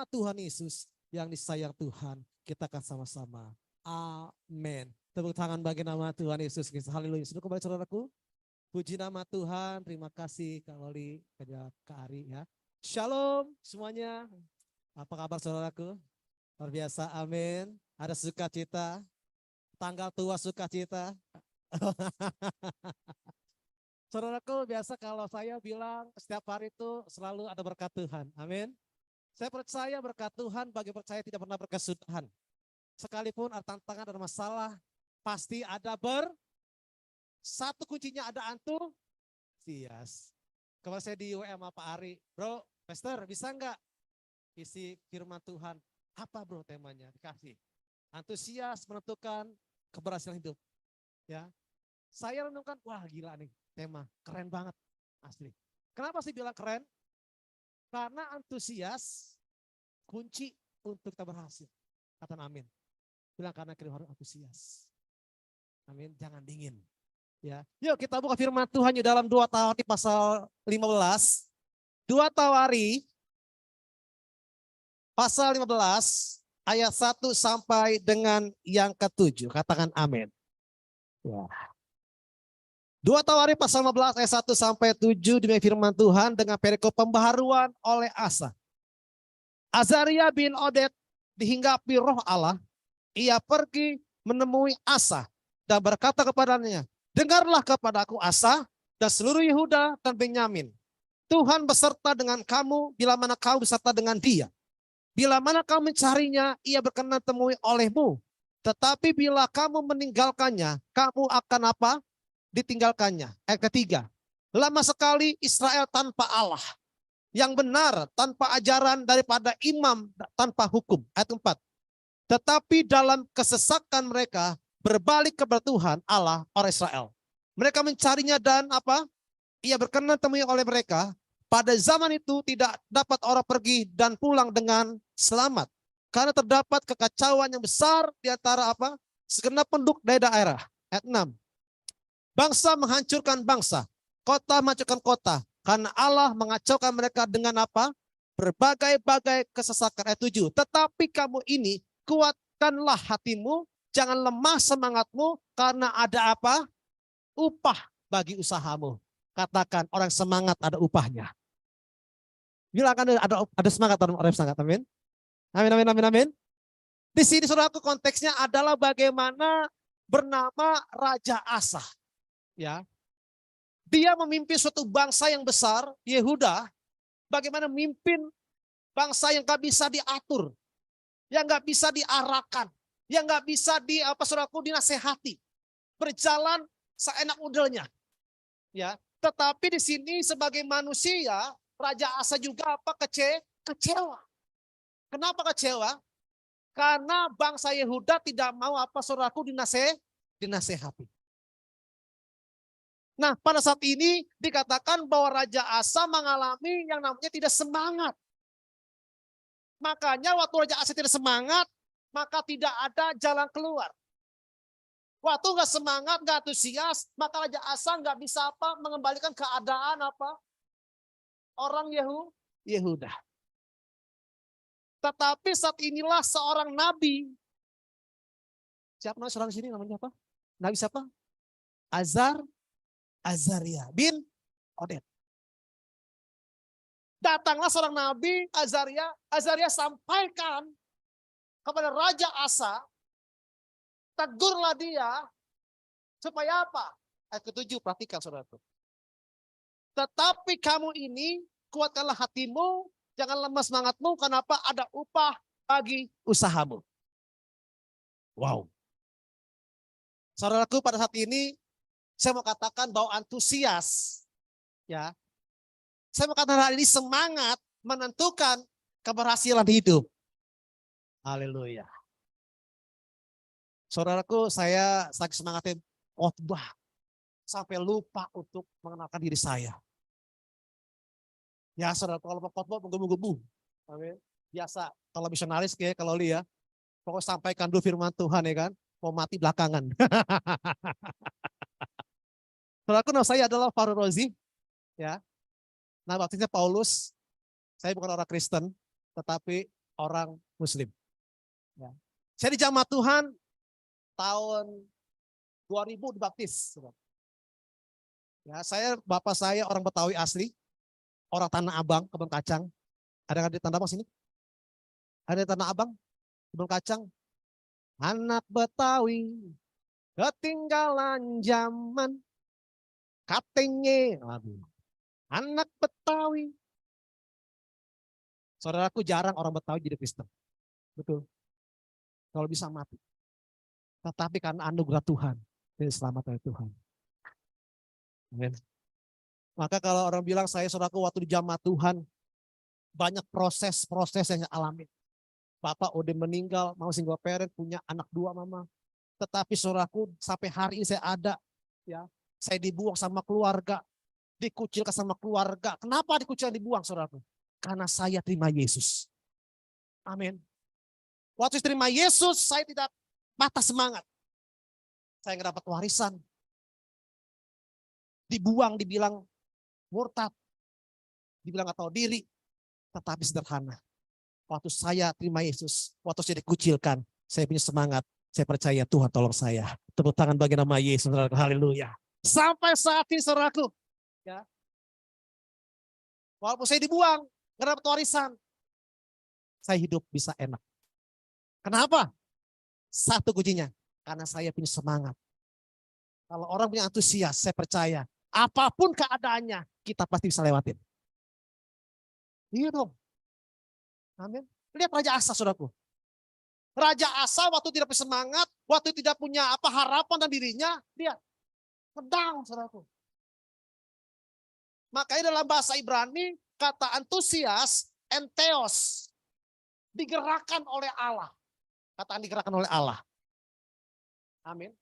anak Tuhan Yesus yang disayang Tuhan, kita akan sama-sama. Amin. Tepuk tangan bagi nama Tuhan Yesus Kristus. Haleluya. Sudah kembali saudaraku. Puji nama Tuhan. Terima kasih Kak Loli, Kak Ari ya. Shalom semuanya. Apa kabar saudaraku? Luar biasa. Amin. Ada sukacita. Tanggal tua sukacita. Saudaraku, biasa kalau saya bilang setiap hari itu selalu ada berkat Tuhan. Amin. Saya percaya berkat Tuhan bagi percaya tidak pernah berkesudahan. Sekalipun ada tantangan dan masalah, pasti ada satu kuncinya ada antusias. Kemarin saya di WM sama Pak Ari, bro, Pastor bisa nggak isi firman Tuhan? Apa bro temanya? Dikasih. Antusias menentukan keberhasilan hidup. Ya, saya renungkan, wah gila nih tema, keren banget asli. Kenapa sih bilang keren? Karena antusias kunci untuk kita berhasil. Kata amin. Bilang karena kita harus antusias. Amin, jangan dingin. Ya, yuk kita buka firman Tuhan di dalam 2 Tawari pasal 15. 2 Tawari pasal 15 ayat 1 sampai dengan yang ke-7. Katakan amin. Ya. 2 Tawari pasal 15 ayat 1 sampai 7 demi firman Tuhan dengan perikop pembaharuan oleh Asa. Azaria bin Oded dihinggapi roh Allah. Ia pergi menemui Asa dan berkata kepadanya, dengarlah kepadaku Asa dan seluruh Yehuda dan Benyamin. Tuhan beserta dengan kamu bila mana kau beserta dengan dia. Bila mana kau mencarinya, ia berkenan temui olehmu. Tetapi bila kamu meninggalkannya, kamu akan apa? Ditinggalkannya. Ayat ketiga. Lama sekali Israel tanpa Allah. Yang benar tanpa ajaran daripada imam tanpa hukum. Ayat 4. Tetapi dalam kesesakan mereka berbalik kepada Tuhan Allah orang Israel. Mereka mencarinya dan apa? Ia berkenan temui oleh mereka. Pada zaman itu tidak dapat orang pergi dan pulang dengan selamat. Karena terdapat kekacauan yang besar di antara apa? Segenap penduduk daerah. Ayat 6. Bangsa menghancurkan bangsa. Kota menghancurkan kota. Karena Allah mengacaukan mereka dengan apa? Berbagai-bagai kesesakan. Ayat 7. Tetapi kamu ini kuatkanlah hatimu, jangan lemah semangatmu, karena ada apa? Upah bagi usahamu. Katakan orang semangat ada upahnya. Bilang ada semangat orang semangat, amin. Amin, amin, amin, amin. Di sini saudaraku konteksnya adalah bagaimana bernama Raja Asa. Ya, dia memimpin suatu bangsa yang besar, Yehuda. Bagaimana memimpin bangsa yang gak bisa diatur, yang gak bisa diarahkan, yang gak bisa dinasehati, berjalan seenak udelnya. Ya, tetapi di sini sebagai manusia, Raja Asa juga kecewa. Kenapa kecewa? Karena bangsa Yehuda tidak mau dinasehati. Nah, pada saat ini dikatakan bahwa Raja Asa mengalami yang namanya tidak semangat. Makanya waktu Raja Asa tidak semangat, maka tidak ada jalan keluar. Waktu nggak semangat, nggak antusias, maka Raja Asa nggak bisa mengembalikan keadaan orang Yehuda. Tetapi saat inilah seorang nabi. Siapa namanya seorang sini namanya apa? Nabi siapa? Azaria bin Oded. Datanglah seorang nabi Azaria. Azaria sampaikan kepada Raja Asa, tegurlah dia supaya apa? Ayat ke-7, perhatikan saudara. Tetapi kamu ini kuatkanlah hatimu, jangan lemah semangatmu, kenapa? Ada upah bagi usahamu. Wow. Saudaraku, pada saat ini saya mau katakan bahwa antusias, ya, saya mau katakan hal ini semangat menentukan keberhasilan hidup. Haleluya. Saudaraku, saya saking semangatnya khotbah sampai lupa untuk mengenalkan diri saya. Ya, saudara, kalau khotbah menggebu-gebu. Amin. Biasa kalau misionaris kayak kalau lihat, pokoknya sampaikan dulu firman Tuhan ya kan, mau mati belakangan. Saudaraku, nama saya adalah Faru Rozi, ya. Nah, baptisnya Paulus. Saya bukan orang Kristen, tetapi orang Muslim. Ya. Saya di Jamaat Tuhan tahun 2000 dibaptis. Ya, bapak saya orang Betawi asli, orang Tanah Abang, Kebun Kacang. Ada di Tanah Abang sini? Ada di Tanah Abang, Kebun Kacang. Anak Betawi, ketinggalan zaman, katanya. Anak Betawi. Saudaraku, jarang orang Betawi jadi Kristen. Betul. Kalau bisa mati. Tetapi karena anugerah Tuhan, jadi selamat dari Tuhan. Amen. Maka kalau orang bilang saya saudaraku waktu di Jamaat Tuhan, banyak proses-proses yang saya alami. Bapak udah meninggal, mau single parent, punya anak 2 mama. Tetapi saudaraku sampai hari ini saya ada. Ya, saya dibuang sama keluarga, dikucilkan sama keluarga. Kenapa dikucilkan dibuang saudaraku? Karena saya terima Yesus. Amin. Waktu terima Yesus, saya tidak patah semangat. Saya nggak dapat warisan. Dibuang, dibilang murtad. Dibilang nggak tahu diri. Tetapi sederhana. Waktu saya terima Yesus, waktu saya dikucilkan, saya punya semangat. Saya percaya Tuhan tolong saya. Tepuk tangan bagi nama Yesus. Haleluya. Sampai saat ini saudaraku. Ya. Walaupun saya dibuang, nggak dapat warisan. Saya hidup bisa enak. Kenapa? Satu kuncinya. Karena saya punya semangat. Kalau orang punya antusias, saya percaya. Apapun keadaannya, kita pasti bisa lewatin. Iya dong. Amin. Lihat Raja Asa, saudaraku. Raja Asa waktu tidak bersemangat, waktu tidak punya harapan dan dirinya, dia pedang, saudaraku. Makanya dalam bahasa Ibrani, kata antusias, entheos, digerakkan oleh Allah. Kata digerakkan oleh Allah. Amin.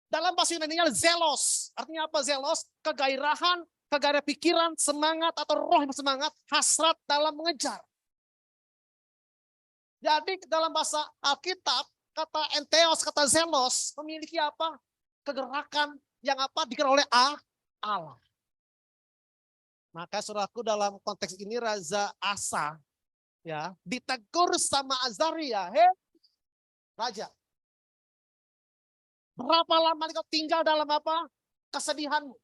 Dalam bahasa Yunani-nya zelos. Artinya apa zelos? Kegairahan, kegairah pikiran, semangat atau roh yang semangat, hasrat dalam mengejar. Jadi dalam bahasa Alkitab, kata entheos, kata zelos, memiliki apa? Kegerakan yang digerak oleh Allah. Maka saudaraku dalam konteks ini Raja Asa ya ditegur sama Azaria, hei Raja, berapa lama kau tinggal dalam kesedihanmu?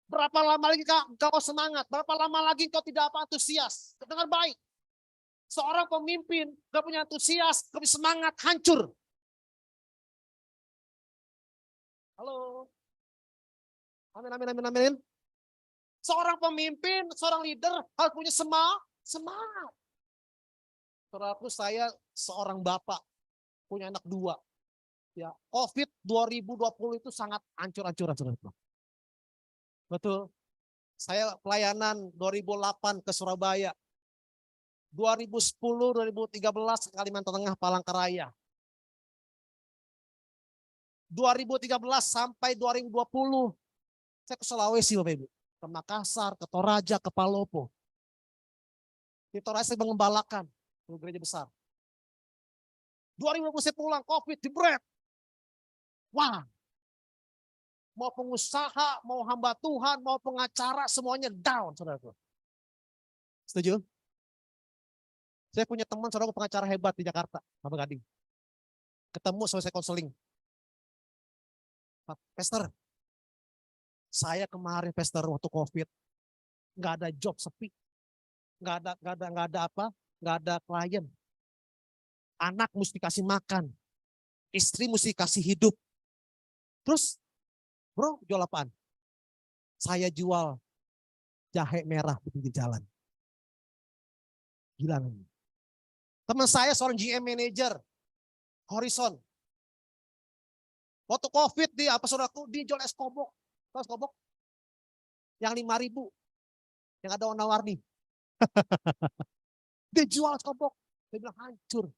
Berapa lama lagi kau semangat? Berapa lama lagi kau tidak antusias? Dengar baik. Seorang pemimpin gak punya antusias, gak punya semangat, hancur. Halo. Amin, amin, amin, amin. Seorang pemimpin, seorang leader harus punya semangat. Saudaraku, saya seorang bapak, punya anak 2. Ya, COVID 2020 itu sangat hancur-hancuran, saudaraku. Betul. Saya pelayanan 2008 ke Surabaya. 2010, 2013 ke Kalimantan Tengah, Palangkaraya. 2013 sampai 2020 saya ke Sulawesi, Bapak Ibu. Ke Makassar, ke Toraja, ke Palopo. Di Toraja saya mengembalakan di gereja besar. 2020 saya pulang, COVID, jebret. Wah, mau pengusaha, mau hamba Tuhan, mau pengacara, semuanya down, saudaraku. Setuju? Saya punya teman, saudaraku, pengacara hebat di Jakarta, Bapak Gading. Ketemu, selesai konseling. Pastor, saya kemarin, Pastor, waktu COVID, nggak ada job, sepi. Nggak ada klien. Anak mesti kasih makan. Istri mesti kasih hidup. Terus, bro, jual apaan? Saya jual jahe merah di pinggir jalan. Gila. Teman saya seorang GM manager, Horizon. Waktu COVID saudaraku, dia jual es kobok. Tahu es kobok? Yang 5.000. Yang ada warna-warni. Dia jual es kobok. Dia bilang hancur.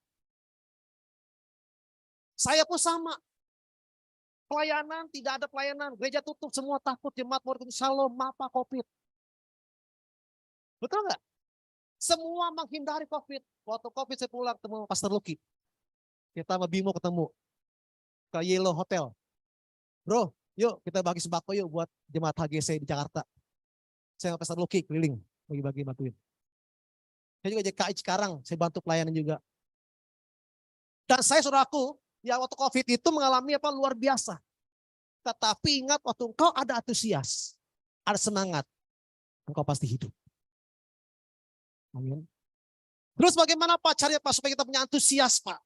Saya pun sama. Pelayanan, tidak ada pelayanan. Gereja tutup, semua takut. Jemaat mau ikut shalom, apa COVID. Betul nggak? Semua menghindari COVID. Waktu COVID saya pulang ketemu Pastor Lucky. Kita sama Bimo ketemu ke Yellow Hotel. Bro, yuk kita bagi sembako yuk buat jemaat HGC di Jakarta. Saya sama Pastor Lucky keliling, bagi-bagi bantuin. Saya juga JKI sekarang, saya bantu pelayanan juga. Dan saya saudaraku, ya waktu COVID itu mengalami apa luar biasa. Tetapi ingat waktu engkau ada antusias, ada semangat, engkau pasti hidup. Amin. Terus bagaimana Pak caranya Pak supaya kita punya antusias Pak?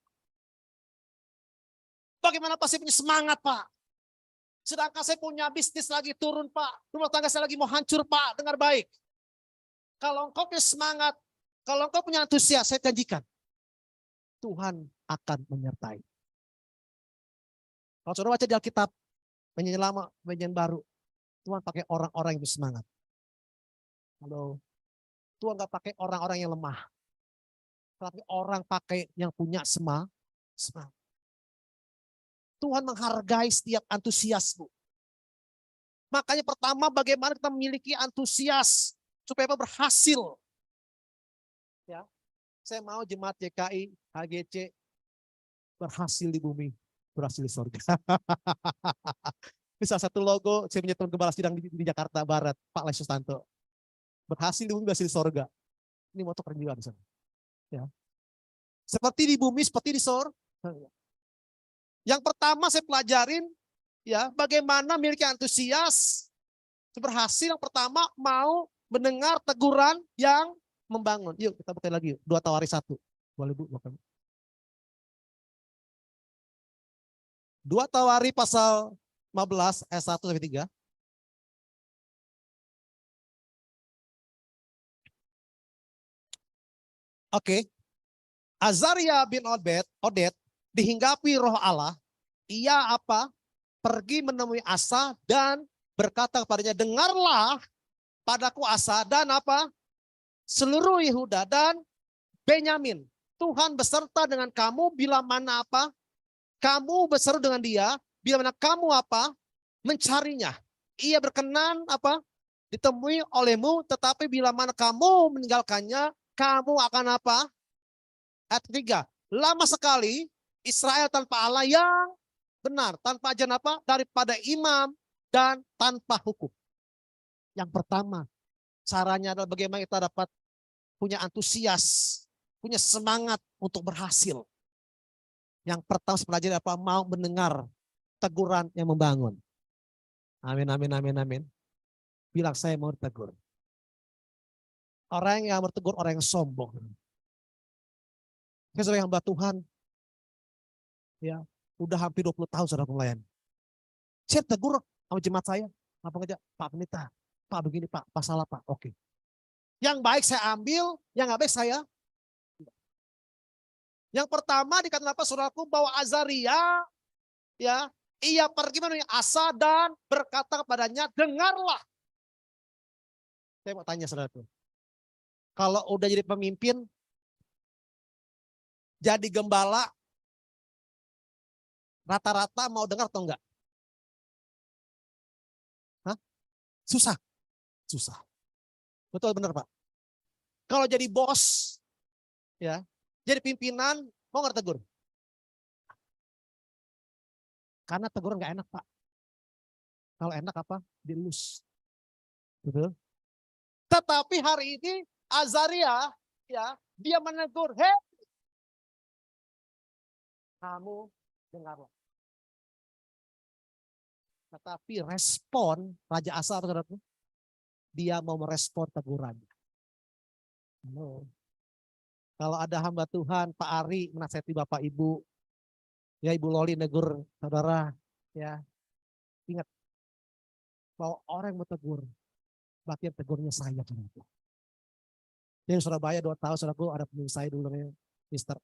Bagaimana Pak saya punya semangat Pak? Sedangkan saya punya bisnis lagi turun Pak. Rumah tangga saya lagi mau hancur Pak. Dengar baik. Kalau engkau punya semangat, kalau engkau punya antusias, saya janjikan. Tuhan akan menyertai. Kalau saudara baca di Alkitab, Perjanjian Lama, Perjanjian Baru, Tuhan pakai orang-orang yang bersemangat. Halo. Tuhan gak pakai orang-orang yang lemah. Tapi orang pakai yang punya semangat. Tuhan menghargai setiap antusiasmu. Makanya pertama bagaimana kita memiliki antusias supaya berhasil. Ya, saya mau jemaat JKI, HGC berhasil di bumi, berhasil di surga. Ini salah satu logo, saya punya teman gembala sidang di Jakarta Barat, Pak Lesus Tanto. Berhasil di bumi, berhasil di surga. Ini moto keren juga di sana. Ya. Seperti di bumi, seperti di surga. Yang pertama saya pelajarin, ya bagaimana memiliki antusias. Berhasil yang pertama mau mendengar teguran yang membangun. Yuk kita buka lagi yuk. 2 Tawari 1. Boleh Bu? 2 Tawari pasal 15 ayat 1 sampai 3. Oke. Azaria bin Odet dihinggapi roh Allah. Ia apa? Pergi menemui Asa dan berkata kepadanya, dengarlah padaku Asa dan apa? Seluruh Yehuda dan Benyamin. Tuhan beserta dengan kamu bila mana apa? Kamu berseru dengan dia, bila mana kamu apa? Mencarinya. Ia berkenan apa? Ditemui olehmu, tetapi bila mana kamu meninggalkannya, kamu akan apa? Ayat 3. Lama sekali Israel tanpa Allah yang benar, tanpa ajaran apa? Daripada imam dan tanpa hukum. Yang pertama, caranya adalah bagaimana kita dapat punya antusias, punya semangat untuk berhasil. Yang pertama pelajari apa? Mau mendengar teguran yang membangun. Amin, amin, amin, amin. Bilang saya mau ditegur. Orang yang bertegur orang yang sombong. Saya sebagai hamba Tuhan, ya udah hampir 20 tahun sudah melayani. Saya tegur sama jemaat saya, apa aja, Pak Pendeta, Pak begini, Pak salah Pak, oke. Yang baik saya ambil, yang nggak baik saya. Yang pertama dikatakan apa saudaraku bahwa Azaria, ya ia pergi menemui Asa dan berkata kepadanya, dengarlah. Saya mau tanya saudaraku, kalau udah jadi pemimpin, jadi gembala, rata-rata mau dengar atau enggak? Hah? Susah. Susah. Betul benar Pak. Kalau jadi bos, ya, jadi pimpinan, mau nggak tegur? Karena teguran nggak enak Pak. Kalau enak apa? Dilus. Betul. Tetapi hari ini Azaria, ya, dia menegur, hei, kamu dengarlah. Tetapi respon Raja Asa, dia mau merespon tegurannya. No. Kalau ada hamba Tuhan, Pak Ari menasihati Bapak Ibu, ya Ibu Loli negur saudara, ya ingat bahwa orang yang mau tegur, berarti yang tegurnya saya. Di Surabaya 2 tahun, saudaraku ada pemimpin saya dulu namanya Mr.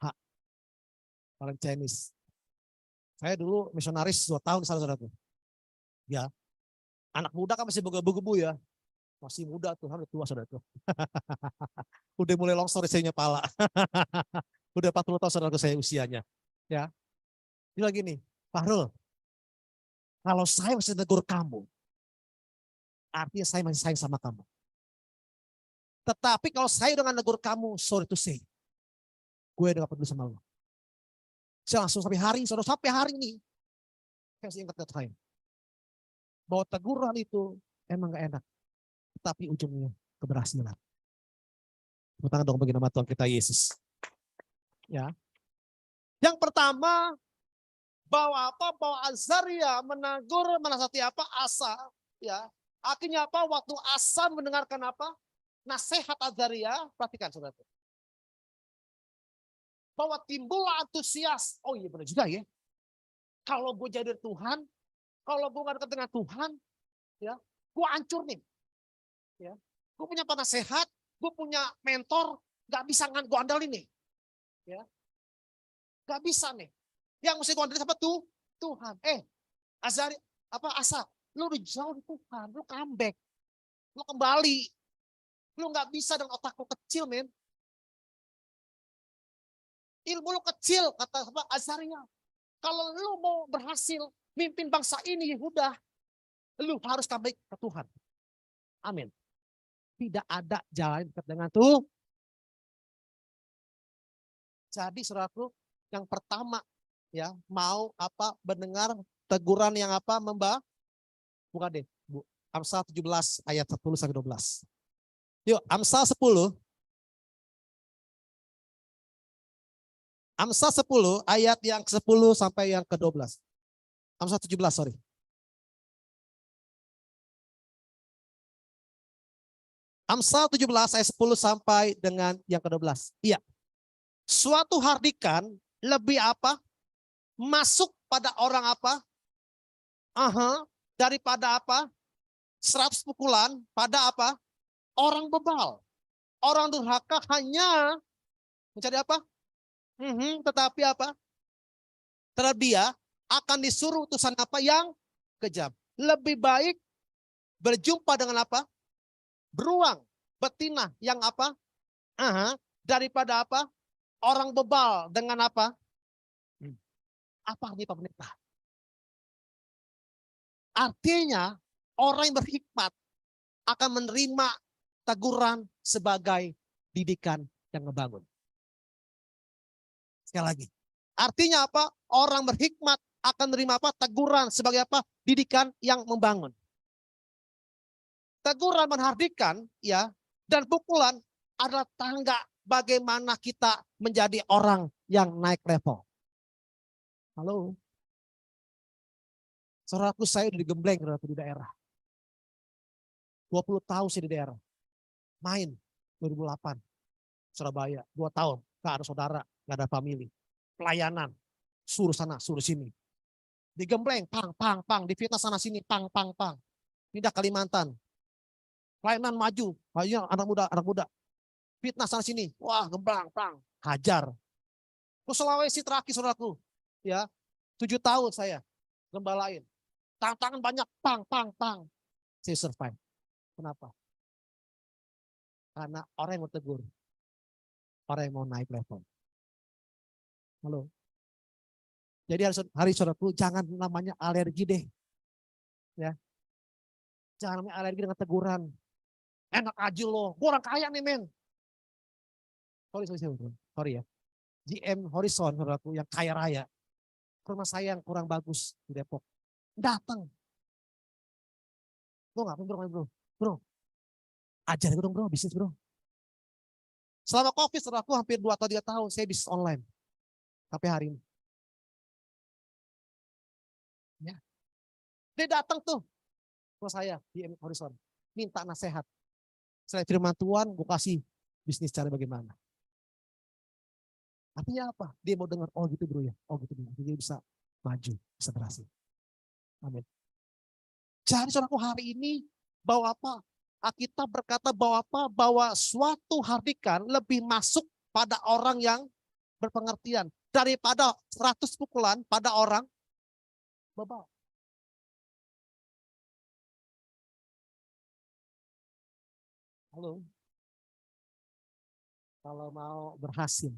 H. Orang Chinese. Saya dulu misionaris 2 tahun di sana saudaraku. Ya, anak muda kan masih begebu-gebu ya. Masih muda tuh, harus tua saudaraku. Udah mulai longsor saya pala. Udah 40 tahun saudaraku saya usianya. Ya. Ini lagi nih, Fahrul. Kalau saya masih negur kamu, artinya saya masih sayang sama kamu. Tetapi kalau saya dengan negur kamu, sorry to say, gue udah gak peduli sama lo. Saya langsung sampai hari ini, saya masih ingat saya. Bahwa teguran itu emang gak enak. Tapi ujungnya keberhasilan. Tepuk tangan dong bagi nama Tuhan kita Yesus. Ya. Yang pertama, bahwa apa? Bahwa Azaria menegur menasihati apa? Asa. Ya. Akhirnya apa? Waktu Asa mendengarkan apa? Nasihat Azaria, perhatikan saudara. Bahwa timbul antusias. Oh iya benar juga ya. Kalau gue jadi Tuhan, kalau gue gak dekat dengan Tuhan, ya, gue hancur nih. Ya. Gue punya penasehat, gue punya mentor, gak bisa gue andalin nih. Ya. Gak bisa nih. Yang mesti gue andalin apa tuh? Tuhan. Azari, Asa, lu udah jauh di Tuhan, lu comeback. Lu kembali. Lu gak bisa dengan otak lu kecil, men. Ilmu lu kecil, kata Azaria. Kalau lu mau berhasil mimpin bangsa ini, Yehuda, lu harus kembali ke Tuhan. Amin. Tidak ada jalan dekat dengan Tuhan. Jadi saudaraku, yang pertama ya mau apa mendengar teguran yang apa bukan deh, Bu. Amsal 17 ayat 10 sampai 12. Yuk, Amsal 10. Amsal 10 ayat yang ke-10 sampai yang ke-12. Amsal 17, sorry. Amsal 17 ayat 10 sampai dengan yang ke-12. Iya. Suatu hardikan lebih apa? Masuk pada orang apa? Daripada apa? 100 pukulan pada apa? Orang bebal. Orang durhaka hanya mencari apa? Tetapi apa? Terhadap dia akan disuruh utusan apa yang kejam. Lebih baik berjumpa dengan apa? Beruang, betina yang apa? Daripada apa? Orang bebal dengan apa? Apa nih Pak Pendeta? Artinya orang yang berhikmat akan menerima teguran sebagai didikan yang ngebangun. Sekali lagi. Artinya apa? Orang berhikmat akan menerima apa? Teguran sebagai apa? Didikan yang membangun. Teguran menghardikan ya dan pukulan adalah tangga bagaimana kita menjadi orang yang naik level. Halo. Saudaraku, saya udah digembleng di daerah. 20 tahun saya di daerah. Main 2008 Surabaya, 2 tahun, gak ada saudara, gak ada family. Pelayanan, suruh sana, suruh sini. Digembleng, pang, difitnah sana sini, pang. Pindah Kalimantan. Pelayanan maju, anak muda. Fitnah sana sini, wah gemblang, pang, hajar. Ke Sulawesi terakhir saudaraku, ya 7 tahun saya gembalain. Tantangan banyak, pang. Saya survive. Kenapa? Karena orang yang mau tegur, orang yang mau naik level. Halo. Jadi hari saudaraku jangan namanya alergi deh. Ya. Jangan namanya alergi dengan teguran. Enak aja loh, gue orang kaya nih men. Sorry ya. GM Horizon saudaraku yang kaya raya. Rumah saya yang kurang bagus di Depok. Datang. Bro ngapain bro? Bro, ajar gue dong bro, bisnis bro. Selama COVID saudaraku hampir 2 atau 3 tahun saya bisnis online. Sampai hari ini. Ya. Dia datang tuh ke saya di Horizon. Minta nasihat. Selain firman Tuhan, gue kasih bisnis cara bagaimana. Artinya apa? Dia mau dengar, oh gitu bro ya. Oh gitu bro. Dia bisa maju, bisa berhasil. Amin. Jadi saudaraku hari ini bahwa apa? Kita berkata bahwa apa? Bahwa suatu hardikan lebih masuk pada orang yang berpengertian daripada 100 pukulan pada orang bebal. Halo. Kalau mau berhasil,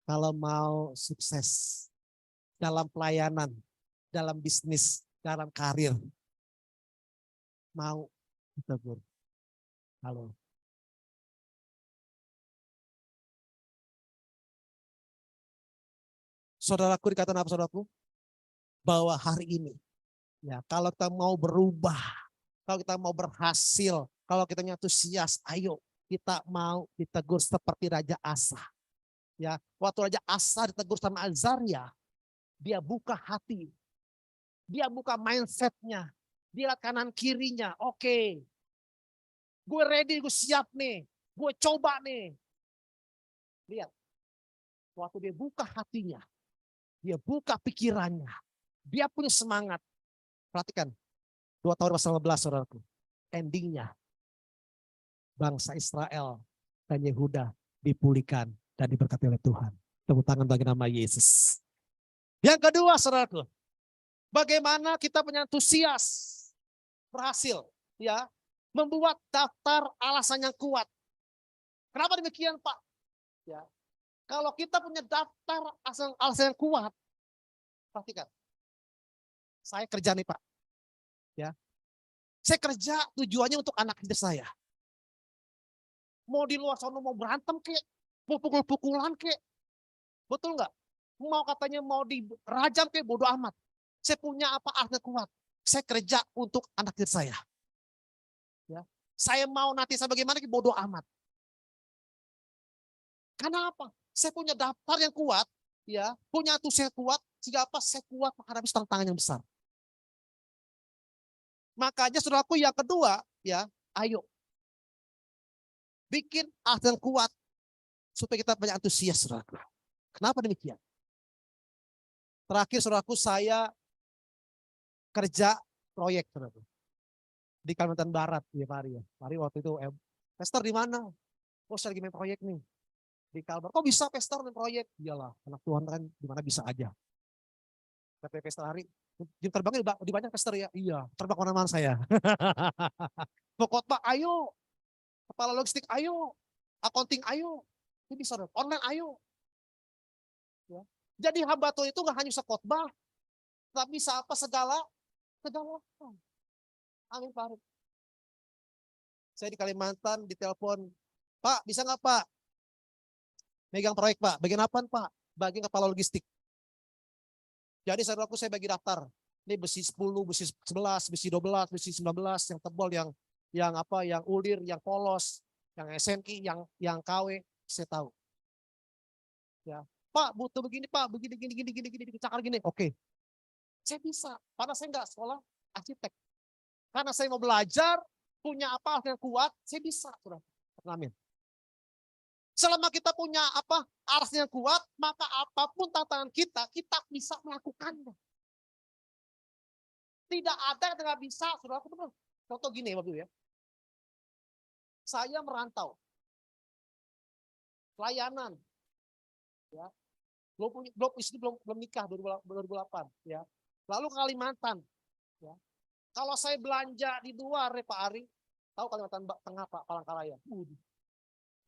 kalau mau sukses dalam pelayanan, dalam bisnis, dalam karir, mau ditegur. Halo. Saudaraku dikatakan apa saudaraku? Bahwa hari ini, ya kalau kita mau berubah, kalau kita mau berhasil, kalau kita antusias, ayo kita mau ditegur seperti Raja Asa. Ya, waktu Raja Asa ditegur sama Azaria, dia buka hati, dia buka mindsetnya, dia lihat kanan kirinya. Oke, gue ready, gue siap nih, gue coba nih. Lihat, waktu dia buka hatinya, dia buka pikirannya, dia punya semangat. Perhatikan, 2 tahun pasal 15 saudaraku. Endingnya, bangsa Israel dan Yehuda dipulihkan dan diberkati oleh Tuhan. Tepuk tangan bagi nama Yesus. Yang kedua saudaraku, bagaimana kita punya antusias berhasil ya membuat daftar alasan yang kuat. Kenapa demikian Pak? Ya, kalau kita punya daftar alasan yang kuat, perhatikan. Saya kerja nih Pak. Ya, saya kerja tujuannya untuk anak hidup saya. Mau di luar sana mau berantem kek, mau pukul-pukulan kek. Betul nggak? Mau katanya mau dirajam kek, bodo amat. Saya punya apa alasan kuat. Saya kerja untuk anak hidup saya. Ya. Saya mau nanti saya bagaimana bodo amat. Karena apa? Saya punya daftar yang kuat, ya, punya antusias kuat, sehingga apa? Saya kuat menghadapi tantangan yang besar. Makanya saudaraku yang kedua, ya, ayo bikin alasan kuat supaya kita punya antusias, saudaraku. Kenapa demikian? Terakhir saudaraku saya kerja proyek, saudaraku, di Kalimantan Barat, ya Pak Ari. Pak Ari waktu itu, Pastor di mana? Oh, saya lagi main proyek nih di Kalbar. Kok bisa Pastor main proyek? Iyalah, anak Tuhan kan di mana bisa aja. Kata Pastor Ari, jam terbangnya di banyak Pastor ya? Iya, terbang kemana-mana saya. Pokok Pak, ayo. Kepala logistik, ayo. Accounting, ayo. Ini bisa, online, ayo. Ya. Jadi hamba Tuhan itu gak hanya bisa khotbah, tapi bisa apa segala. Amin Pak Ari. Saya di Kalimantan ditelepon, Pak bisa nggak Pak? Megang proyek Pak, bagian apa Pak? Bagian kepala logistik. Jadi saudaraku saya bagi daftar. Ini besi 10, besi 11, besi 12, besi 19, yang tebal, yang apa, yang ulir, yang polos, yang SMI, yang KW, saya tahu. Ya, Pak butuh begini Pak, begini, cakar gini. Oke, saya bisa. Karena saya nggak sekolah arsitek. Karena saya mau belajar, punya apa yang kuat, saya bisa. Amin. Selama kita punya apa aras yang kuat, maka apapun tantangan kita bisa melakukannya. Tidak ada yang nggak bisa, saudara. Contoh gini, Bapak ya. Saya merantau, pelayanan, ya. Belum nikah 2008, ya. Lalu Kalimantan, ya. Kalau saya belanja di luar, Pak Ari, tahu Kalimantan Tengah Pak, Palangkaraya.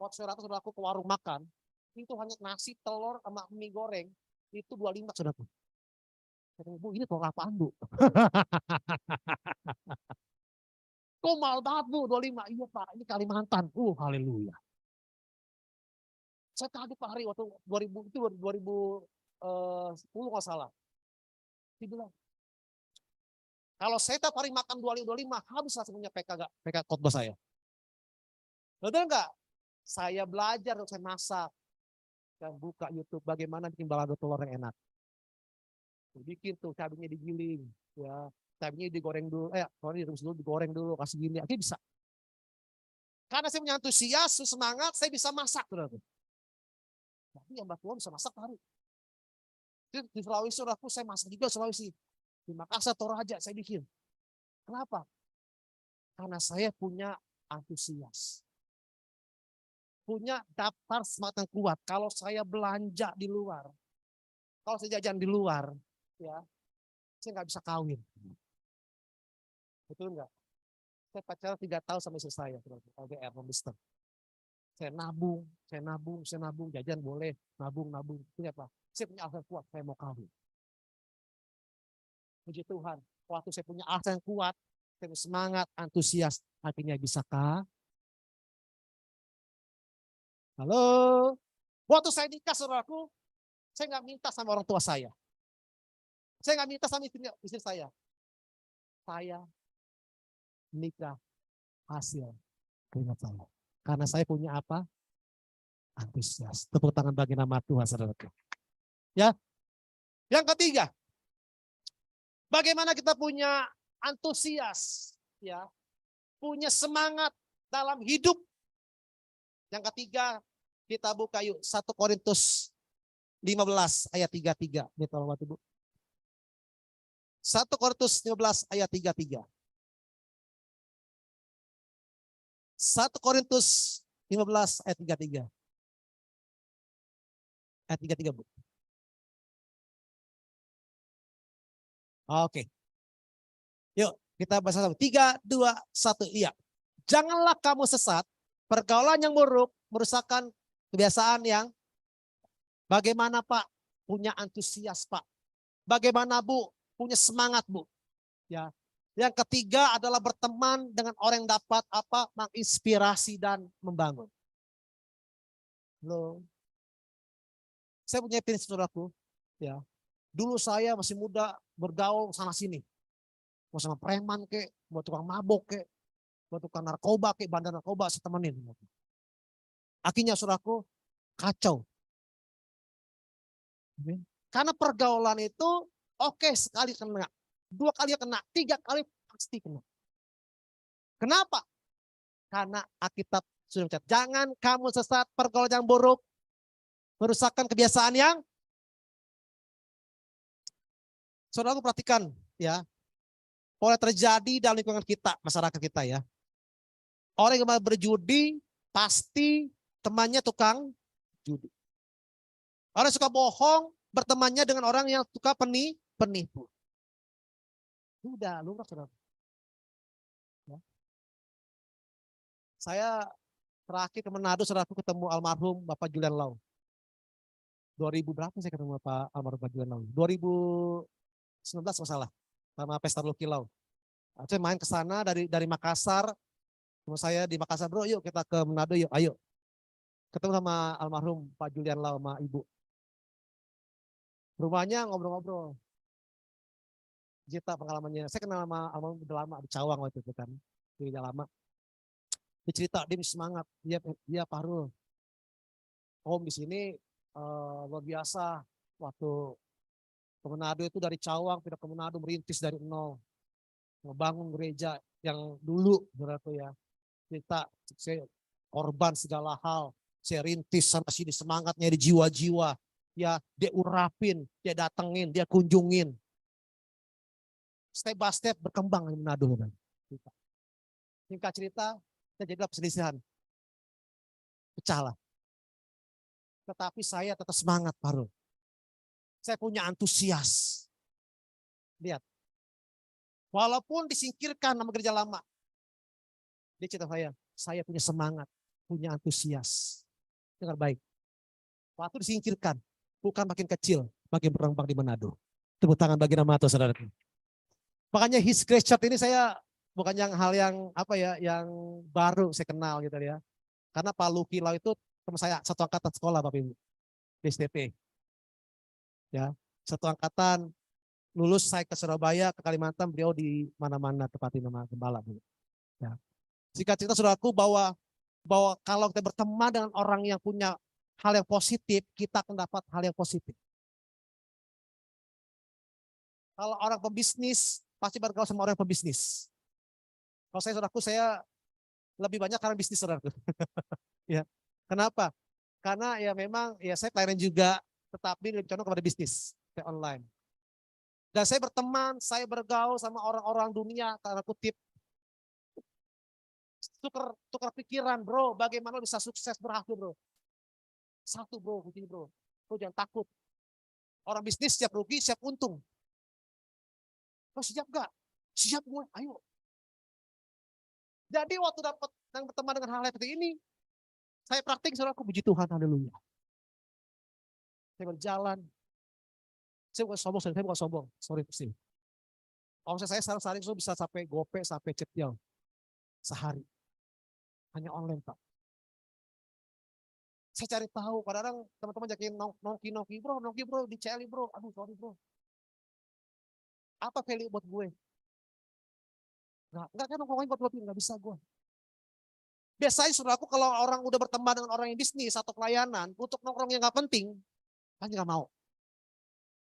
Waktu saya aku ke warung makan, itu hanya nasi, telur, sama mie goreng, itu 25 saudaraku. Bu, ini telur apaan Bu? Kok mahal banget Bu, 25? Iya Pak, ini Kalimantan. Haleluya. Saya kaget Pak Hari waktu 2000, itu 2010 nggak salah. Dia bilang, kalau saya tiap hari makan 25, habis langsung punya PK khotbah saya. Betul nggak? Saya belajar, saya masak. Dan buka YouTube bagaimana bikin balado telur yang enak. Bikin tuh cabenya digiling, ya, cabenya digoreng dulu, kalau direbus dulu, digoreng dulu, kasih gini, akhirnya bisa. Karena saya punya antusias, semangat, saya bisa masak. Tapi yang Mbak Tuhan bisa masak hari. Di Sulawesi, saya masak juga Sulawesi. Di Makassar, Toraja, saya bikin. Kenapa? Karena saya punya antusias. Punya daftar semangat yang kuat. Kalau saya belanja di luar, kalau saya jajan di luar, ya, saya nggak bisa kawin. Betul nggak? Saya pacaran 3 tahun sama istri saya, LDR, Mister. Saya nabung, jajan boleh, nabung. Punya apa? Saya punya alasan kuat, saya mau kawin. Puji Tuhan, waktu saya punya alasan yang kuat, saya punya semangat, antusias, akhirnya bisakah? Halo? Waktu saya nikah, saudaraku, saya nggak minta sama orang tua saya. Saya nggak minta sama istri saya. Saya nikah hasil keringat saya. Karena saya punya apa? Antusias. Tepuk tangan bagi nama Tuhan, saudaraku. Ya. Yang ketiga, bagaimana kita punya antusias, ya, punya semangat dalam hidup. Yang ketiga, kita buka yuk 1 Korintus 15 ayat 33. Ini tolong waktu, Bu. 1 Korintus 15 ayat 33. 1 Korintus 15 ayat 33. Ayat 33, Bu. Oke. Yuk, kita bahas sama. 3, 2, 1, iya. Janganlah kamu sesat, pergaulan yang buruk merusakkan kebiasaan yang bagaimana, Pak? Punya antusias, Pak. Bagaimana, Bu? Punya semangat, Bu. Ya. Yang ketiga adalah berteman dengan orang yang dapat apa? Menginspirasi dan membangun. Loh. Saya punya prinsip, saudaraku. Ya. Dulu saya masih muda bergaul sana sini. Mau sama preman kek, mau tukang mabok kek, mau tukang narkoba kek, bandar narkoba saya temenin. Akhirnya saudaraku kacau. Karena pergaulan itu oke sekali kena, 2 kali kena, 3 kali pasti kena. Kenapa? Karena Alkitab sudah mencatat, jangan kamu sesat pergaulan yang buruk, merusakkan kebiasaan yang. Saudaraku perhatikan ya, boleh terjadi dalam lingkungan kita, masyarakat kita ya. Orang yang mau berjudi pasti temannya tukang judi. Orang yang suka bohong bertemannya dengan orang yang suka penipu. Udah lumrah, saudara. Ya. Saya terakhir ke Manado, saudaraku ketemu almarhum Bapak Julian Lau. 2000 berapa saya ketemu Pak almarhum Bapak Julian Lau? 2019 masalah sama Pesta Lucky Lau. Saya main ke sana dari Makassar. Sama saya di Makassar, bro, yuk kita ke Manado, yuk, ayo. Ketemu sama almarhum Pak Julian Lau sama Ibu. Rumahnya ngobrol-ngobrol. Cerita pengalamannya. Saya kenal sama almarhum udah lama di Cawang waktu itu kan. Dia lama. Dia cerita, dia semangat. Dia Parul. Om di sini luar biasa. Waktu ke Manado itu dari Cawang pindah ke Manado merintis dari nol. Membangun gereja yang dulu berarti ya. Cerita saya korban segala hal. Saya rintis sana sini semangatnya di jiwa-jiwa. Ya, dia urapin, dia datengin, dia kunjungin. Step by step berkembang di Manado. Singkat cerita, terjadi perselisihan. Pecahlah. Tetapi saya tetap semangat, Parul. Saya punya antusias. Lihat. Walaupun disingkirkan nama gereja lama. Dia cerita saya punya semangat, punya antusias. Dengar baik. Waktu disingkirkan, bukan makin kecil, makin berkembang di Manado. Tepuk tangan bagi nama Tuhan, saudara. Makanya His Grace Church ini saya bukan hal yang apa ya, yang baru saya kenal gitu ya. Karena Pak Lucky Lau itu teman saya satu angkatan sekolah Bapak Ibu. Di STP. Ya, satu angkatan, lulus saya ke Surabaya, ke Kalimantan, beliau di mana-mana tepatin nama gembala. Ya. Singkat cerita saudaraku bahwa kalau kita berteman dengan orang yang punya hal yang positif, kita akan dapat hal yang positif. Kalau orang pebisnis, pasti bergaul sama orang pebisnis. Kalau saya saudaraku, saya lebih banyak karena bisnis saudaraku. Ya. Kenapa? Karena ya memang ya saya pelayanan juga, tetapi lebih condong kepada bisnis, kayak online. Dan saya berteman, saya bergaul sama orang-orang dunia, tanda kutip, tukar pikiran, bro, bagaimana bisa sukses berhasil, bro. Satu, bro, begini, bro. Bro jangan takut. Orang bisnis siap rugi, siap untung. Bro siap gak? Siap gue, ayo. Jadi waktu dapat yang berteman dengan hal seperti ini, saya praktik, saudaraku, puji Tuhan, haleluya. Saya berjalan. Saya bukan sombong, sorry sih. Omset saya sehari bisa sampai gope, sampai cepil sehari. Hanya online, Pak. Saya cari tahu, kadang-kadang teman-teman jakin nongki bro, di CLI bro, aduh sorry bro. Apa value buat gue? Enggak kan ngomongin buat gue, nggak bisa gue. Biasanya saudaraku kalau orang udah berteman dengan orang yang bisnis atau pelayanan, untuk nongkrong yang gak penting, kan gak mau.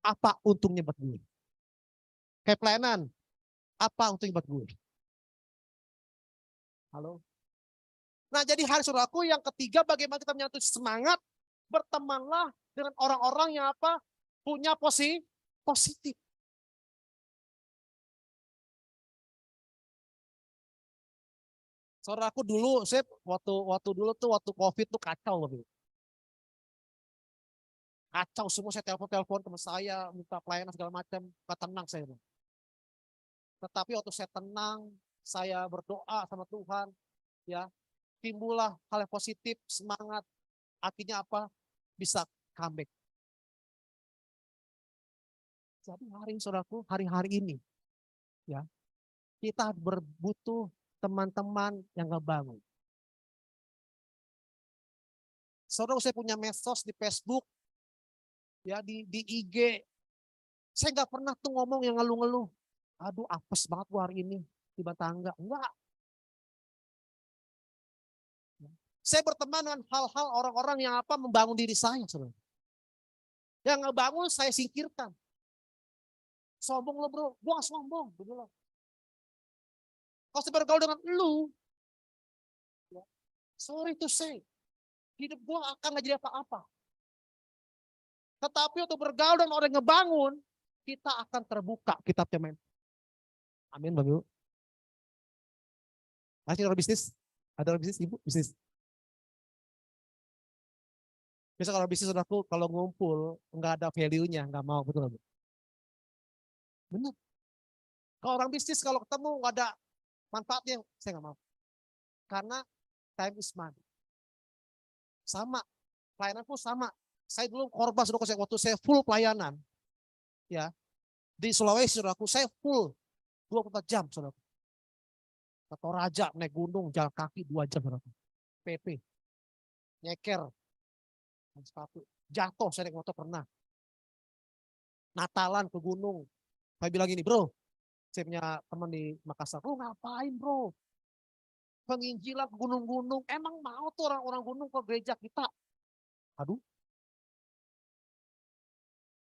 Apa untungnya buat gue? Kayak pelayanan, apa untungnya buat gue? Halo? Nah jadi hari saudaraku yang ketiga, bagaimana kita menyatu semangat, bertemanlah dengan orang-orang yang apa? Punya positif. Saudaraku dulu, saya waktu dulu tuh waktu COVID tuh kacau loh. Kacau semua, saya telepon teman saya, minta pelayanan segala macam, gak tenang saya. Tetapi waktu saya tenang, saya berdoa sama Tuhan, ya timbullah hal yang positif, semangat. Akhirnya apa? Bisa comeback. Jadi saudaraku, hari-hari ini, ya kita berbutuh teman-teman yang ngebangun. Saudara, saya punya medsos di Facebook, ya di IG. Saya nggak pernah tuh ngomong yang ngeluh-ngeluh. Aduh, apes banget gua hari ini tiba tangga. Enggak. Saya berteman dengan hal-hal orang-orang yang apa membangun diri saya, saudara. Yang ngebangun saya singkirkan. Sombong lo bro, gua gak sombong. Begitu. Kalau saya bergaul dengan lu, ya, sorry to say, hidup gua akan gak jadi apa-apa. Tetapi untuk bergaul dengan orang yang ngebangun, kita akan terbuka kitabnya, men. Amin, Bang Ibu. Masih orang bisnis? Ada orang bisnis, Ibu? Bisnis? Biasa kalau bisnis, saudaraku, kalau ngumpul, nggak ada value-nya, nggak mau, betul nggak? Benar. Kalau orang bisnis, kalau ketemu nggak ada manfaatnya, saya nggak mau. Karena time is money. Sama, pelayanan pun sama. Saya dulu korban, saudaraku, waktu saya full pelayanan, ya di Sulawesi, saudaraku, saya full 24 jam, saudaraku. Ke Toraja, naik gunung, jalan kaki 2 jam, saudaraku. PP, nyeker, sepatu, jatuh, saya naik motor pernah. Natalan ke gunung, saya bilang gini, bro, saya punya teman di Makassar, lu ngapain bro? Penginjilan ke gunung-gunung, emang mau tuh orang-orang gunung ke gereja kita? Aduh,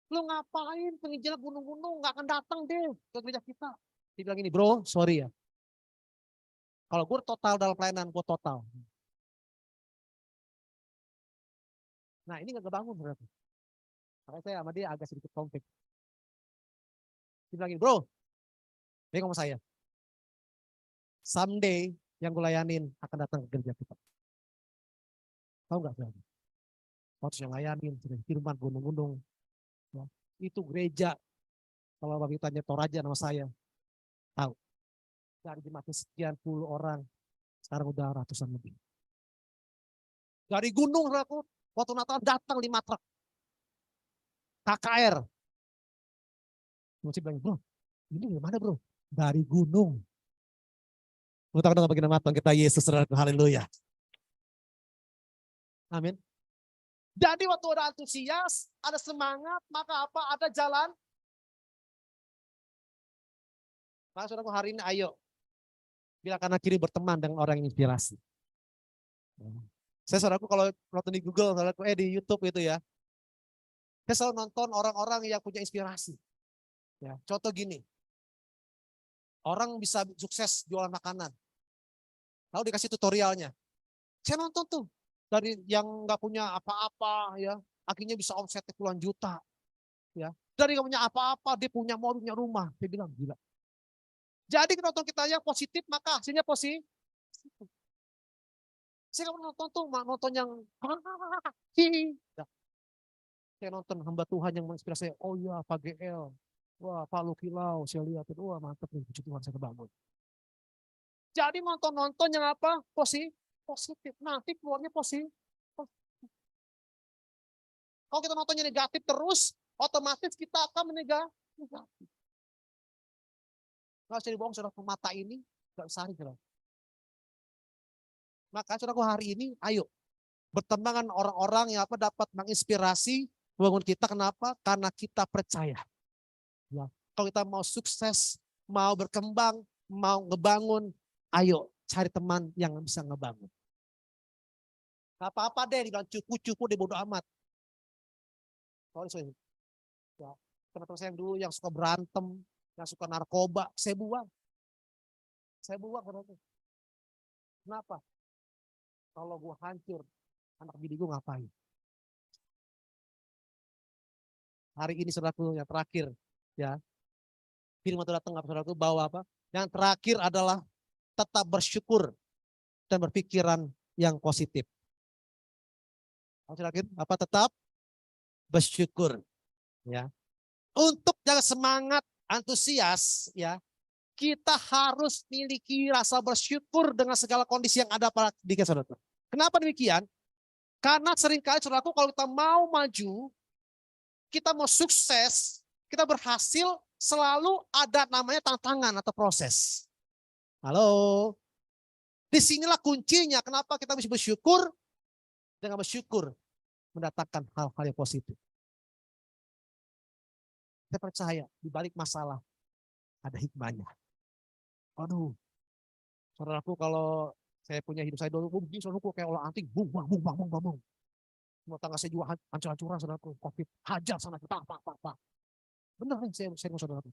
lu ngapain penginjilan gunung-gunung, gak akan datang deh ke gereja kita. Dia bilang gini, bro, sorry ya. Kalau gue total dalam pelayanan, gue total. Nah ini gak kebangun berarti. Makanya saya sama dia agak sedikit konflik. Dia bilang gini, bro, dia ngomong saya, someday yang gue layanin akan datang ke gereja kita. Tahu nggak berarti? Waktu yang layanin, firman gunung-gunung. Ya, itu gereja. Kalau Bapak tanya Toraja nama saya, tahu. Dari jemaatnya sekian puluh orang, sekarang udah ratusan lebih. Dari gunung, waktu Natal datang 5 truk. KKR. Masih bilang, bro, ini gimana bro? Dari gunung. Kita tahu bagi nama Tuhan kita Yesus, haleluya. Amin. Jadi waktu ada antusias, ada semangat, maka apa? Ada jalan. Maka saudaraku hari ini ayo, bila kanan kiri berteman dengan orang yang inspirasi. Saya saudaraku kalau nonton di Google, saudaraku, di YouTube itu ya, saya selalu nonton orang-orang yang punya inspirasi. Ya, contoh gini, orang bisa sukses jualan makanan, lalu dikasih tutorialnya. Saya nonton tuh dari yang nggak punya apa-apa, ya, akhirnya bisa omsetnya puluhan juta, ya. Dari nggak punya apa-apa, dia punya mobil, punya rumah. Saya bilang gila. Jadi nonton kita yang positif, maka hasilnya positif. Saya nggak nonton tuh, nonton yang saya nonton hamba Tuhan yang menginspirasi saya. Oh iya, Pak GL. Wah, Pak Lukilau, saya lihat itu, wah mantap nih, puji Tuhan saya kebangun. Jadi nonton-nonton yang apa? Positif. Nanti keluarnya positif. Kalau kita nontonnya negatif terus, otomatis kita akan negatif. Nggak usah dibohong, saudara, mata ini nggak usah saudara. Maka saudara hari ini, ayo berteman dengan orang-orang yang apa dapat menginspirasi bangun kita. Kenapa? Karena kita percaya. Ya. Kalau kita mau sukses, mau berkembang, mau ngebangun, ayo cari teman yang bisa ngebangun. Gak apa-apa deh, dibilang cupu-cupu deh, bodo amat. Sorry. Ya, teman-teman saya yang dulu yang suka berantem, yang suka narkoba, saya buang. Saya buang. Kenapa? Kalau gue hancur, anak bini gue ngapain? Hari ini saudaraku yang terakhir, ya firman Tuhan datang saudaraku bawa apa? Yang terakhir adalah tetap bersyukur dan berpikiran yang positif. Apa tetap bersyukur, ya. Untuk jangan semangat, antusias, ya. Kita harus miliki rasa bersyukur dengan segala kondisi yang ada pada diri kita, saudara. Kenapa demikian? Karena seringkali saudaraku kalau kita mau maju, kita mau sukses, kita berhasil, selalu ada namanya tantangan atau proses. Halo. Disinilah kuncinya kenapa kita bisa bersyukur. Dengan bersyukur mendatangkan hal-hal yang positif. Saya percaya di balik masalah ada hikmahnya. Aduh, saudaraku kalau saya punya hidup saya dulu, begini saudaraku kayak olah anting, bung. Semua tangga saya juga hancur-hancuran saudaraku, COVID, hajar sana, pak. Benar nih saya saudaraku.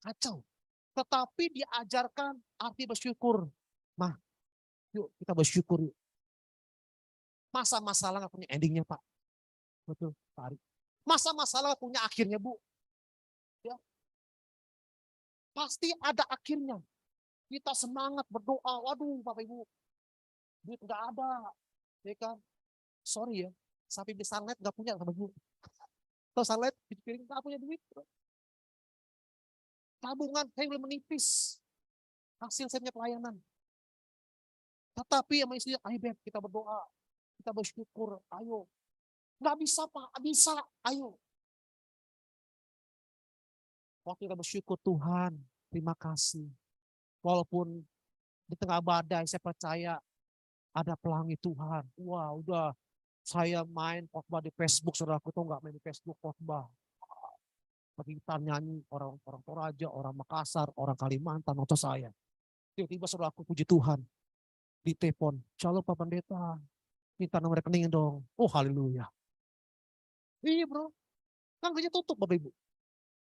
Kacau. Tetapi diajarkan arti bersyukur. Mah, yuk kita bersyukur yuk. Masa masalah nggak punya endingnya Pak. Betul Pak Ari. Masa masalah punya akhirnya Bu. Ya. Pasti ada akhirnya. Kita semangat berdoa. Waduh Bapak Ibu. Duit nggak ada. Ya kan. Sorry ya. Sampai di sunlight nggak punya Bapak Ibu. Atau sunlight di piring nggak punya duit. Tabungan saya belum menipis. Hasil saya punya pelayanan. Tetapi sama istri, ayo Beb, kita berdoa. Kita bersyukur. Ayo. Nggak bisa Pak. Bisa. Ayo. Waktu kita bersyukur Tuhan, terima kasih. Walaupun di tengah badai saya percaya ada pelangi Tuhan. Wah udah saya main khotbah di Facebook, saudaraku tuh nggak main di Facebook khotbah. Kita nyanyi orang Toraja, orang Makassar, orang Kalimantan, nonton saya. Tiba-tiba saudaraku puji Tuhan. Di telepon, shalom Pak Pendeta, minta nomor rekening dong. Oh haleluya. Iya bro, kan kerja tutup Bapak Ibu.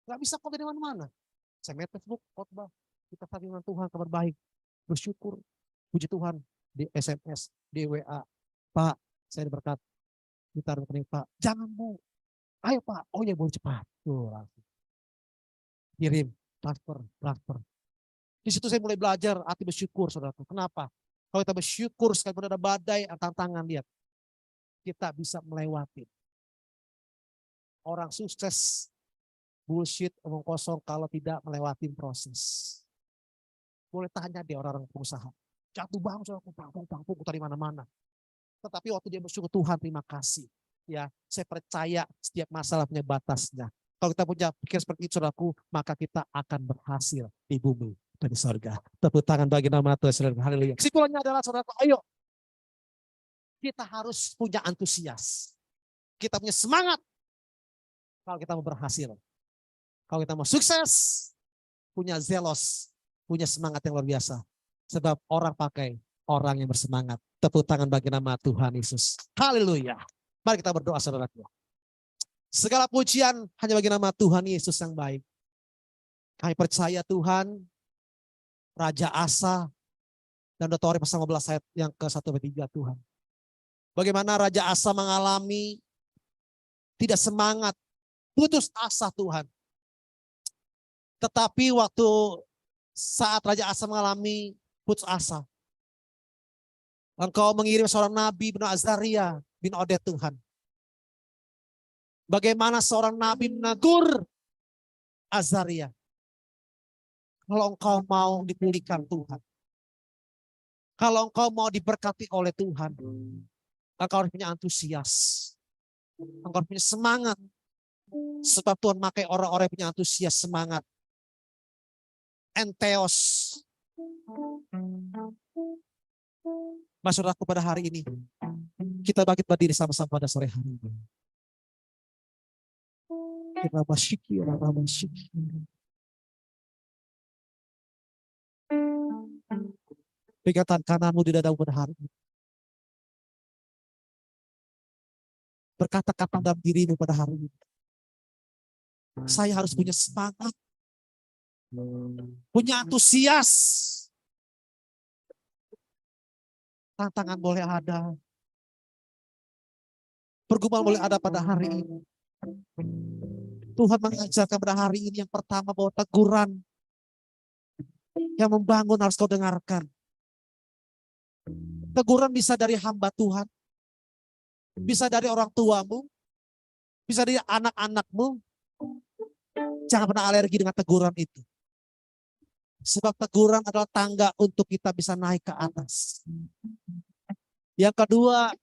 Gak bisa kok dari mana-mana. Saya main Facebook khotbah. Kita saling dengan Tuhan, kabar baik. Bersyukur. Puji Tuhan. Di SMS, di WA. Pak, saya diberkat. Kita rekening Pak. Jangan Bu. Ayo Pak. Oh ya boleh cepat. Tuh langsung. Kirim. Transfer. Di situ saya mulai belajar arti bersyukur saudaraku. Kenapa? Kalau kita bersyukur sekalipun ada badai, tantangan lihat. Kita bisa melewati. Orang sukses bullshit, omong kosong kalau tidak melewati proses. Boleh tanya deh orang-orang pengusaha. Jatuh bangun, pangpung, dari mana-mana. Tetapi waktu dia bersyukur Tuhan, terima kasih. Ya, saya percaya setiap masalah punya batasnya. Kalau kita punya pikir seperti itu, saudaraku, maka kita akan berhasil di bumi dan di surga. Tepuk tangan bagi nama Tuhan, saudara. Haleluya. Kesimpulannya adalah, saudaraku, ayo. Kita harus punya antusias. Kita punya semangat. Kalau kita mau berhasil. Kalau kita mau sukses, punya zelos, punya semangat yang luar biasa. Sebab orang pakai orang yang bersemangat. Tepuk tangan bagi nama Tuhan Yesus. Haleluya. Mari kita berdoa saudaraku. Segala pujian hanya bagi nama Tuhan Yesus yang baik. Kami percaya Tuhan, Raja Asa, dan Dr. pasal 15 ayat yang ke-1-3 Tuhan. Bagaimana Raja Asa mengalami tidak semangat, putus asa Tuhan. Tetapi waktu saat Raja Asa mengalami putus asa, Engkau mengirim seorang nabi bin Azaria bin Odet Tuhan. Bagaimana seorang nabi menegur Azaria. Kalau engkau mau dipulihkan Tuhan. Kalau engkau mau diberkati oleh Tuhan. Engkau harus punya antusias. Engkau harus punya semangat. Sebab Tuhan pakai orang-orang yang punya antusias, semangat. Enteos. Masyarakat pada hari ini. Kita bangkit berdiri sama-sama pada sore hari ini. Kita bersyukur. Pegang tangan kananmu di dadamu pada hari ini. Berkata-kata dalam dirimu pada hari ini. Saya harus punya semangat. Punya antusias. Tantangan boleh ada. Pergumulan boleh ada pada hari ini. Tuhan mengajarkan pada hari ini yang pertama bahwa teguran yang membangun harus kau dengarkan. Teguran bisa dari hamba Tuhan. Bisa dari orang tuamu. Bisa dari anak-anakmu. Jangan pernah alergi dengan teguran itu. Sebab teguran adalah tangga untuk kita bisa naik ke atas. Yang kedua,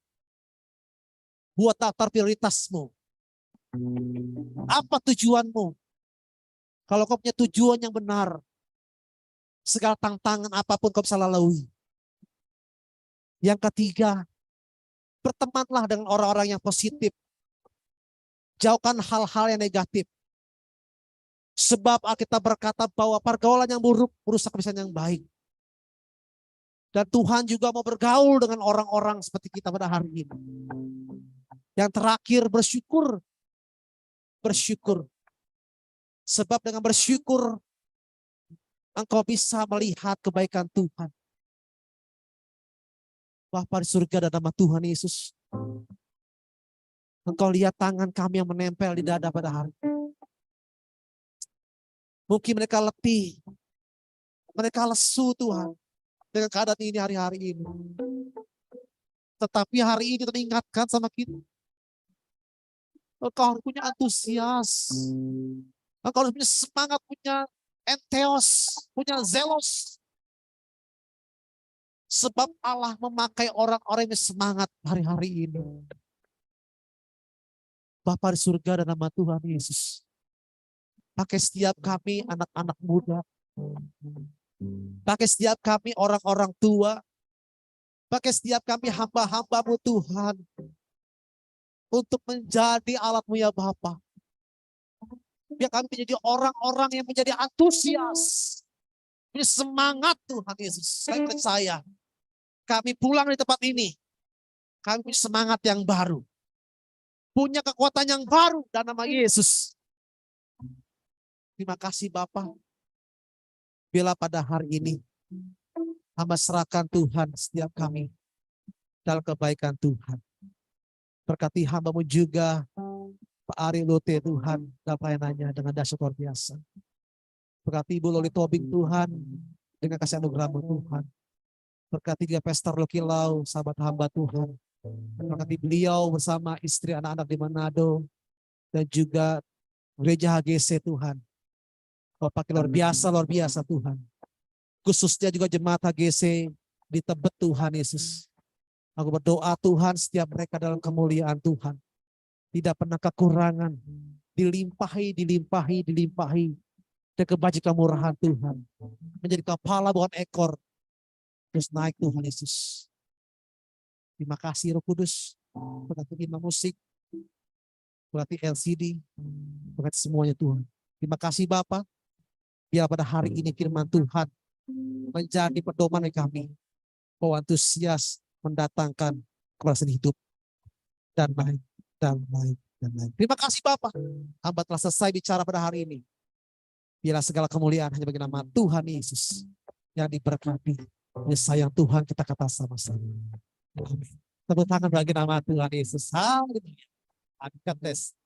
buat daftar prioritasmu. Apa tujuanmu? Kalau kau punya tujuan yang benar, segala tantangan apapun kau bisa lalui. Yang ketiga, bertemanlah dengan orang-orang yang positif. Jauhkan hal-hal yang negatif. Sebab Alkitab berkata bahwa pergaulan yang buruk merusak kebiasaan yang baik. Dan Tuhan juga mau bergaul dengan orang-orang seperti kita pada hari ini. Yang terakhir, bersyukur. Bersyukur. Sebab dengan bersyukur, engkau bisa melihat kebaikan Tuhan. Bapa di surga dan nama Tuhan Yesus. Engkau lihat tangan kami yang menempel di dada pada hari ini. Mungkin mereka letih. Mereka lesu Tuhan. Dengan keadaan ini hari-hari ini. Tetapi hari ini teringatkan sama kita. Engkau harus punya antusias. Engkau harus punya semangat, punya enteos, punya zelos. Sebab Allah memakai orang-orang yang semangat hari-hari ini. Bapa di surga dan nama Tuhan Yesus. Pakai setiap kami anak-anak muda. Pakai setiap kami orang-orang tua. Pakai setiap kami hamba-hambamu Tuhan. Untuk menjadi alatmu ya Bapa. Biar kami menjadi orang-orang yang menjadi antusias. Ini semangat Tuhan Yesus. Saya percaya. Kami pulang di tempat ini. Kami punya semangat yang baru. Punya kekuatan yang baru dalam nama Yesus. Terima kasih Bapak. Bila pada hari ini hamba serahkan Tuhan setiap kami dalam kebaikan Tuhan. Berkati hamba-Mu juga Pak Ari Lote Tuhan dalam pelayanannya dengan dahsyat luar biasa. Berkati Ibu Loli Tobing Tuhan dengan kasih anugerah-Mu Tuhan. Berkati juga Pastor Loki Lau, sahabat hamba Tuhan. Berkati beliau bersama istri anak-anak di Manado dan juga gereja HGC Tuhan. Kau pakai luar biasa Tuhan. Khususnya juga jemaat HGC di Tebet Tuhan Yesus. Aku berdoa Tuhan setiap mereka dalam kemuliaan Tuhan. Tidak pernah kekurangan. Dilimpahi. Dan kebajikan murahan Tuhan. Menjadi kepala bukan ekor. Terus naik Tuhan Yesus. Terima kasih Roh Kudus. Berkati imam musik. Berkati LCD. Berkati semuanya Tuhan. Terima kasih Bapak. Biar pada hari ini firman Tuhan menjadi pedoman bagi kami. Bahwa antusias mendatangkan keberasan hidup. Dan baik. Terima kasih Bapak. Hamba telah selesai bicara pada hari ini. Biarlah segala kemuliaan hanya bagi nama Tuhan Yesus. Yang diberkati. Sayang Tuhan kita kata sama-sama. Amin. Tepuk tangan bagi nama Tuhan Yesus. Haleluya. Amin.